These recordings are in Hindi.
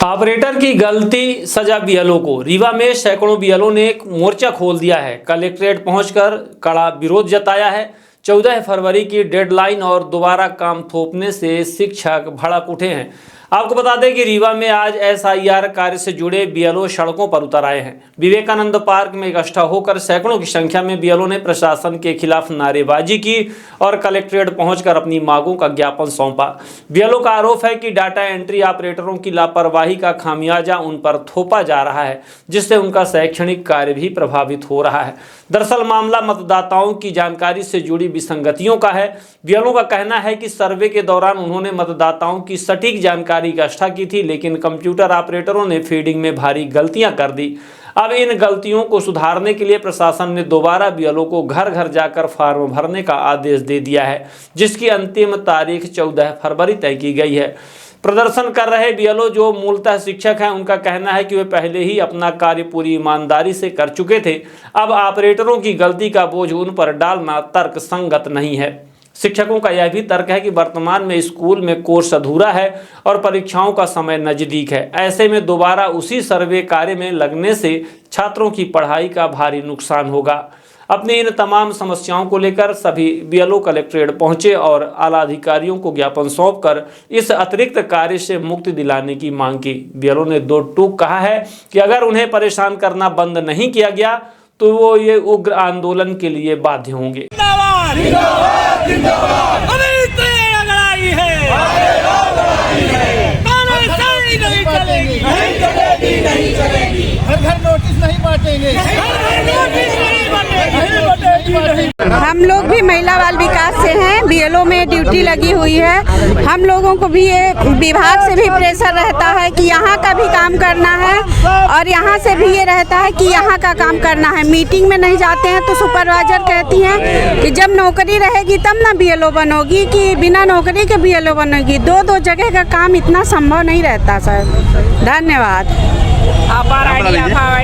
ऑपरेटर की गलती सजा बीएलओ को। रीवा में सैकड़ों बीएलओ ने एक मोर्चा खोल दिया है। कलेक्ट्रेट पहुंचकर कड़ा विरोध जताया है। 14 फरवरी की डेडलाइन और दोबारा काम थोपने से शिक्षक भड़क उठे हैं। आपको बता दें कि रीवा में आज एसआईआर कार्य से जुड़े बीएलओ सड़कों पर उतर आए हैं। विवेकानंद पार्क में इकट्ठा होकर सैकड़ों की संख्या में बीएलओ ने प्रशासन के खिलाफ नारेबाजी की और कलेक्ट्रेट पहुंचकर अपनी मांगों का ज्ञापन सौंपा। बीएलओ का आरोप है कि डाटा एंट्री ऑपरेटरों की लापरवाही का खामियाजा उन पर थोपा जा रहा है, जिससे उनका शैक्षणिक कार्य भी प्रभावित हो रहा है। दरअसल मामला मतदाताओं की जानकारी से जुड़ी विसंगतियों का है। बीएलओ का कहना है कि सर्वे के दौरान उन्होंने मतदाताओं की सटीक जानकारी इकट्ठा की थी, लेकिन कंप्यूटर ऑपरेटरों ने फीडिंग में भारी गलतियां कर दी। अब इन गलतियों को सुधारने के लिए प्रशासन ने दोबारा बीएलओ को घर घर जाकर फॉर्म भरने का आदेश दे दिया है, जिसकी अंतिम तारीख 14 फरवरी तय की गई है। प्रदर्शन कर रहे बीएलओ जो मूलतः शिक्षक हैं, उनका कहना है कि वे पहले ही अपना कार्य पूरी ईमानदारी से कर चुके थे। अब ऑपरेटरों की गलती का बोझ उन पर डालना तर्क संगत नहीं है। शिक्षकों का यह भी तर्क है कि वर्तमान में स्कूल में कोर्स अधूरा है और परीक्षाओं का समय नज़दीक है। ऐसे में दोबारा उसी सर्वे कार्य में लगने से छात्रों की पढ़ाई का भारी नुकसान होगा। अपनी इन तमाम समस्याओं को लेकर सभी बीएलओ कलेक्ट्रेट पहुंचे और आला अधिकारियों को ज्ञापन सौंपकर इस अतिरिक्त कार्य से मुक्ति दिलाने की मांग की। बीएलओ ने दो टूक कहा है कि अगर उन्हें परेशान करना बंद नहीं किया गया तो वो ये उग्र आंदोलन के लिए बाध्य होंगे। घर घर नोटिस नहीं बांटेंगे। हम लोग भी महिला बाल विकास से हैं, बीएलओ में ड्यूटी लगी हुई है। हम लोगों को भी ये विभाग से भी प्रेशर रहता है कि यहाँ का भी काम करना है और यहाँ से भी ये रहता है कि यहाँ का काम करना है। मीटिंग में नहीं जाते हैं तो सुपरवाइजर कहती हैं कि जब नौकरी रहेगी तब ना बीएलओ बनोगी, कि बिना नौकरी के बीएलओ बनोगी। दो जगह का काम इतना संभव नहीं रहता सर। धन्यवाद।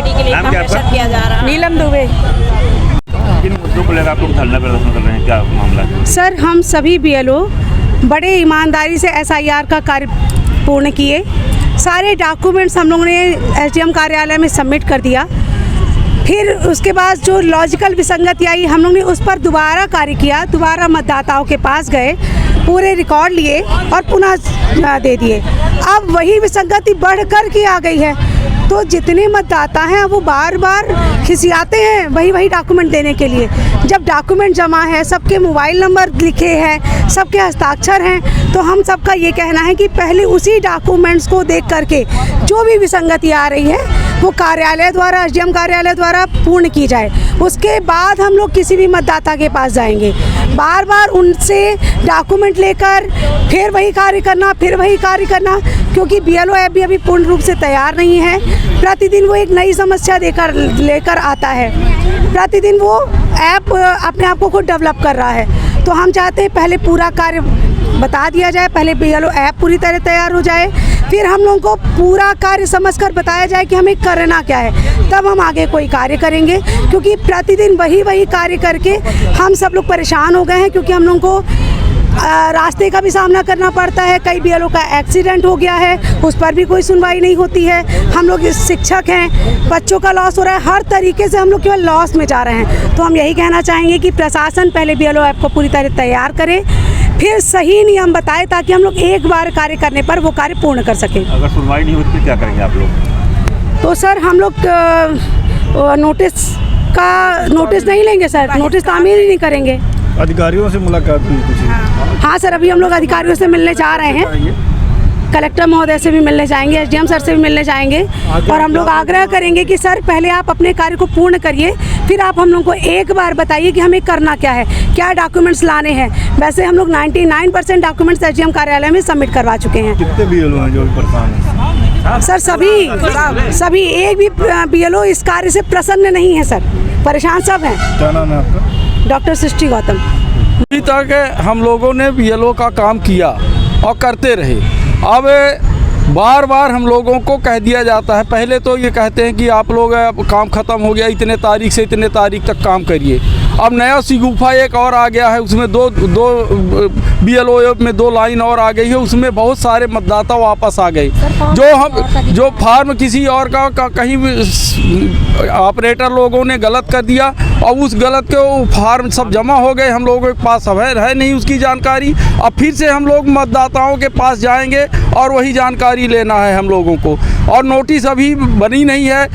के लिए प्रेशर किया जा रहा है। नीलम दुबे। किन मुद्दों को लेकर आप लोग धरना प्रदर्शन कर रहे हैं, क्या मामला है? सर, हम सभी बीएलओ बड़े ईमानदारी से एसआईआर का कार्य पूर्ण किए। सारे डॉक्यूमेंट्स हम लोगों ने एसडीएम कार्यालय में सबमिट कर दिया। फिर उसके बाद जो लॉजिकल विसंगति आई, हम लोग ने उस पर दोबारा कार्य किया। दोबारा मतदाताओं के पास गए, पूरे रिकॉर्ड लिए और पुनः दे दिए। अब वही विसंगति बढ़ कर के आ गई है, तो जितने मतदाता हैं वो बार बार खिसियाते हैं वही डॉक्यूमेंट देने के लिए। जब डॉक्यूमेंट जमा है, सबके मोबाइल नंबर लिखे हैं, सबके हस्ताक्षर हैं, तो हम सबका ये कहना है कि पहले उसी डॉक्यूमेंट्स को देख करके जो भी विसंगति आ रही है वो कार्यालय द्वारा, एसडीएम कार्यालय द्वारा पूर्ण की जाए। उसके बाद हम लोग किसी भी मतदाता के पास जाएंगे। बार बार उनसे डॉक्यूमेंट लेकर फिर वही कार्य करना, क्योंकि बीएलओ ऐप भी अभी पूर्ण रूप से तैयार नहीं है। प्रतिदिन वो एक नई समस्या लेकर आता है। प्रतिदिन वो ऐप अपने आप को खुद डेवलप कर रहा है। तो हम चाहते हैं पहले पूरा कार्य बता दिया जाए, पहले बीएलओ ऐप पूरी तरह तैयार हो जाए, फिर हम लोगों को पूरा कार्य समझकर बताया जाए कि हमें करना क्या है, तब हम आगे कोई कार्य करेंगे। क्योंकि प्रतिदिन वही कार्य करके हम सब लोग परेशान हो गए हैं, क्योंकि हम लोगों को रास्ते का भी सामना करना पड़ता है। कई बीएलओ का एक्सीडेंट हो गया है, उस पर भी कोई सुनवाई नहीं होती है। हम लोग शिक्षक हैं, बच्चों का लॉस हो रहा है, हर तरीके से हम लोग केवल लॉस में जा रहे हैं। तो हम यही कहना चाहेंगे कि प्रशासन पहले बीएलओ ऐप को पूरी तरह तैयार करे, फिर सही नियम बताए, ताकि हम लोग एक बार कार्य करने पर वो कार्य पूर्ण कर सकें। अगर सुनवाई नहीं होती तो क्या करेंगे आप लोग? तो सर हम लोग नोटिस नहीं लेंगे सर, नोटिस तामील ही नहीं करेंगे। अधिकारियों से मुलाकात हुई कुछ? हाँ सर, अभी हम लोग अधिकारियों से मिलने जा रहे हैं। कलेक्टर महोदय से भी मिलने जाएंगे, एसडीएम सर से भी मिलने जाएंगे और हम लोग आग्रह करेंगे कि सर पहले आप अपने कार्य को पूर्ण करिए, फिर आप हम लोग को एक बार बताइए कि हमें करना क्या है, क्या डॉक्यूमेंट्स लाने हैं। वैसे हम लोग 99% डॉक्यूमेंट्स एसडीएम कार्यालय में सबमिट करवा चुके हैं। कितने बीएलओ हैं जो परेशान हैं? सर सभी एक भी बीएलओ इस कार्य से प्रसन्न नहीं है सर, परेशान सब हैं। क्या नाम है आपका? डॉक्टर सृष्टि गौतम। अभी तक हम लोगों ने बीएलओ का काम किया और करते रहे। अब बार बार हम लोगों को कह दिया जाता है, पहले तो ये कहते हैं कि आप लोग काम ख़त्म हो गया, इतने तारीख से इतने तारीख तक काम करिए। अब नया सिगुफा एक और आ गया है, उसमें दो BLO में 2 लाइन और आ गई है, उसमें बहुत सारे मतदाता वापस आ गए। जो फार्म किसी और का कहीं भी ऑपरेटर लोगों ने गलत कर दिया और उस गलत के वो फार्म सब जमा हो गए, हम लोगों के पास है नहीं उसकी जानकारी। अब फिर से हम लोग मतदाताओं के पास जाएंगे और वही जानकारी लेना है हम लोगों को। और नोटिस अभी बनी नहीं है,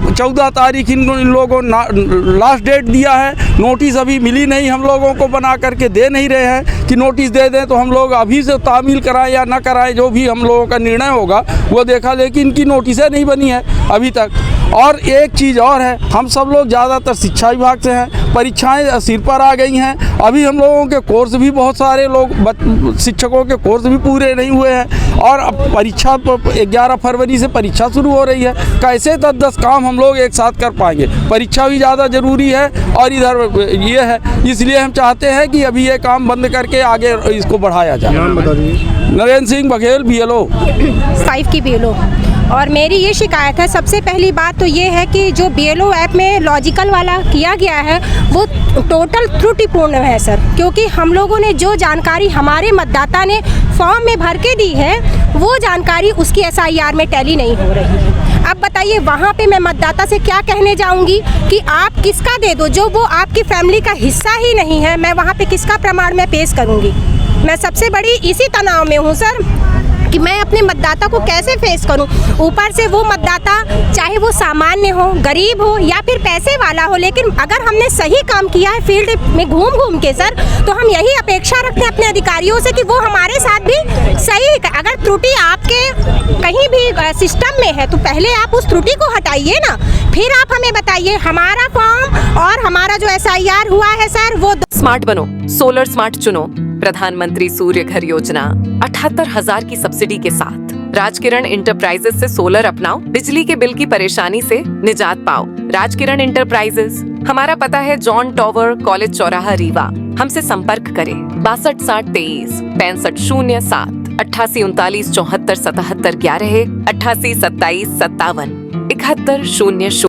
14 तारीख इन लोगों लास्ट डेट दिया है, नोटिस अभी मिली नहीं, हम लोगों को बना करके दे नहीं रहे हैं कि नोटिस दे दें तो हम लोग अभी से तामील कराएं या ना कराएं, जो भी हम लोगों का निर्णय होगा वो देखा, लेकिन इनकी नोटिसें नहीं बनी है अभी तक। और एक चीज़ और है, हम सब लोग ज़्यादातर शिक्षा विभाग से हैं, परीक्षाएं सिर पर आ गई हैं, अभी हम लोगों के कोर्स भी बहुत सारे लोग शिक्षकों के कोर्स भी पूरे नहीं हुए हैं और अब परीक्षा 11 फरवरी से परीक्षा शुरू हो रही है। कैसे 10 काम हम लोग एक साथ कर पाएंगे? परीक्षा भी ज़्यादा ज़रूरी है और इधर ये है, इसलिए हम चाहते हैं कि अभी ये काम बंद करके आगे इसको बढ़ाया जाए। नाम बता दीजिए। नरेंद्र सिंह बघेल, BLO 5 की BLO। और मेरी ये शिकायत है, सबसे पहली बात तो ये है कि जो BLO ऐप में लॉजिकल वाला किया गया है वो टोटल त्रुटिपूर्ण है सर, क्योंकि हम लोगों ने जो जानकारी हमारे मतदाता ने फॉर्म में भर के दी है वो जानकारी उसकी SIR में टैली नहीं हो रही है। अब बताइए वहाँ पे मैं मतदाता से क्या कहने जाऊँगी कि आप किसका दे दो, जो वो आपकी फैमिली का हिस्सा ही नहीं है, मैं वहाँ पे किसका प्रमाण मैं पेश करूँगी? मैं सबसे बड़ी इसी तनाव में हूँ सर कि मैं अपने मतदाता को कैसे फेस करूं। ऊपर से वो मतदाता चाहे वो सामान्य हो, गरीब हो या फिर पैसे वाला हो, लेकिन अगर हमने सही काम किया है फील्ड में घूम घूम के सर, तो हम यही अपेक्षा रखते हैं अपने अधिकारियों से कि वो हमारे साथ भी सही। अगर त्रुटि आपके कहीं भी सिस्टम में है तो पहले आप उस त्रुटि को हटाइए ना, फिर आप हमें बताइए। हमारा फॉर्म और हमारा जो SIR हुआ है सर वो स्मार्ट बनो, सोलर स्मार्ट चुनो। प्रधानमंत्री सूर्य घर योजना 78,000 की सब्सिडी के साथ राजकिरण इंटरप्राइजेस से सोलर अपनाओ, बिजली के बिल की परेशानी से निजात पाओ। राजकिरण इंटरप्राइजेस, हमारा पता है जॉन टॉवर, कॉलेज चौराहा, रीवा। हमसे संपर्क करें 62 60 23 65 07 88 39 74 77 11 88 27 57 71 0।